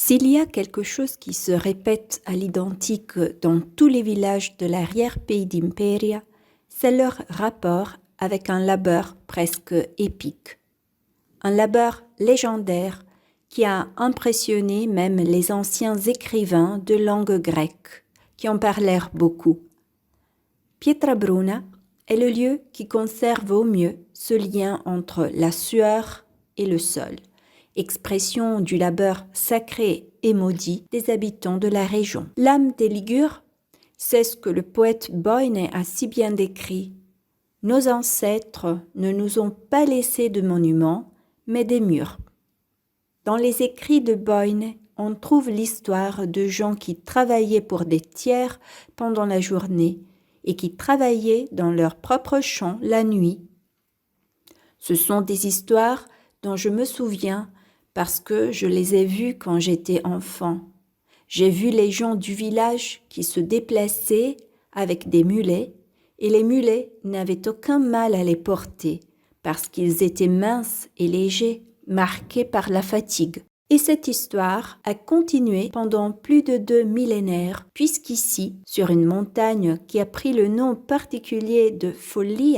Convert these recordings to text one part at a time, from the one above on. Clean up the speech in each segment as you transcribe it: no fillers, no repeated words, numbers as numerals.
S'il y a quelque chose qui se répète à l'identique dans tous les villages de l'arrière-pays d'Imperia, c'est leur rapport avec un labeur presque épique. Un labeur légendaire qui a impressionné même les anciens écrivains de langue grecque, qui en parlèrent beaucoup. Pietrabruna est le lieu qui conserve au mieux ce lien entre la sueur et le sol, expression du labeur sacré et maudit des habitants de la région. L'âme des Ligures, c'est ce que le poète Boine a si bien décrit. Nos ancêtres ne nous ont pas laissé de monuments, mais des murs. Dans les écrits de Boine, on trouve l'histoire de gens qui travaillaient pour des tiers pendant la journée et qui travaillaient dans leur propre champ la nuit. Ce sont des histoires dont je me souviens parce que je les ai vues quand j'étais enfant. J'ai vu les gens du village qui se déplaçaient avec des mulets et les mulets n'avaient aucun mal à les porter parce qu'ils étaient minces et légers, marqués par la fatigue. Et cette histoire a continué pendant plus de 2 millénaires, puisqu'ici, sur une montagne qui a pris le nom particulier de Folie,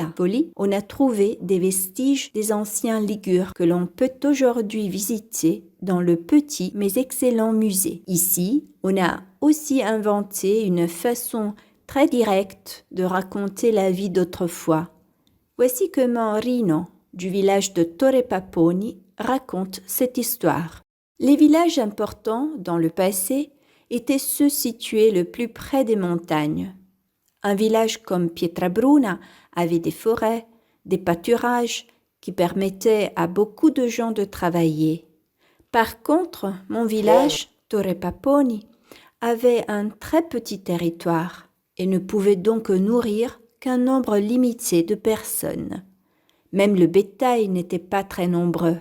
on a trouvé des vestiges des anciens Ligures que l'on peut aujourd'hui visiter dans le petit mais excellent musée. Ici, on a aussi inventé une façon très directe de raconter la vie d'autrefois. Voici comment Rino, du village de Torre Paponi, raconte cette histoire. Les villages importants dans le passé étaient ceux situés le plus près des montagnes. Un village comme Pietrabruna avait des forêts, des pâturages qui permettaient à beaucoup de gens de travailler. Par contre, mon village, Torre Paponi, avait un très petit territoire et ne pouvait donc nourrir qu'un nombre limité de personnes. Même le bétail n'était pas très nombreux.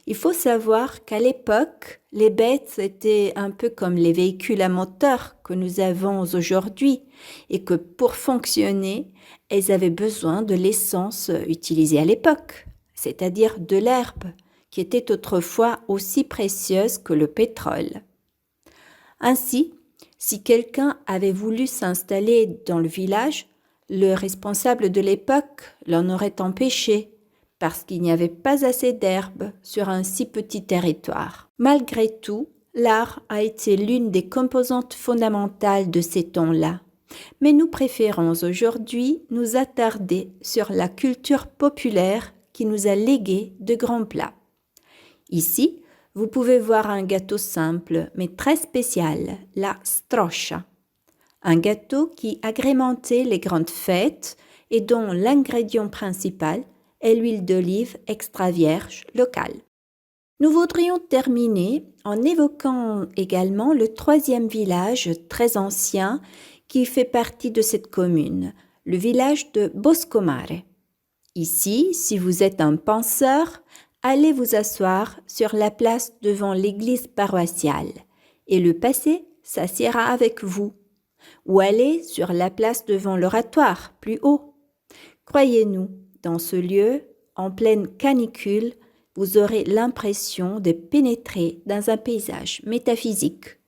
Il faut savoir qu'à l'époque, les bêtes étaient un peu comme les véhicules à moteur que nous avons aujourd'hui et que pour fonctionner, elles avaient besoin de l'essence utilisée à l'époque, c'est-à-dire de l'herbe, qui était autrefois aussi précieuse que le pétrole. Ainsi, si quelqu'un avait voulu s'installer dans le village, le responsable de l'époque l'en aurait empêché parce qu'il n'y avait pas assez d'herbe sur un si petit territoire. Malgré tout, l'art a été l'une des composantes fondamentales de ces temps-là. Mais nous préférons aujourd'hui nous attarder sur la culture populaire qui nous a légué de grands plats. Ici, vous pouvez voir un gâteau simple mais très spécial, la stroscia. Un gâteau qui agrémentait les grandes fêtes et dont l'ingrédient principal est l'huile d'olive extra vierge locale. Nous voudrions terminer en évoquant également le 3e village très ancien qui fait partie de cette commune, le village de Boscomare. Ici, si vous êtes un penseur, allez vous asseoir sur la place devant l'église paroissiale et le passé s'assiera avec vous. Ou allez sur la place devant l'oratoire, plus haut. Croyez-nous, dans ce lieu, en pleine canicule, vous aurez l'impression de pénétrer dans un paysage métaphysique.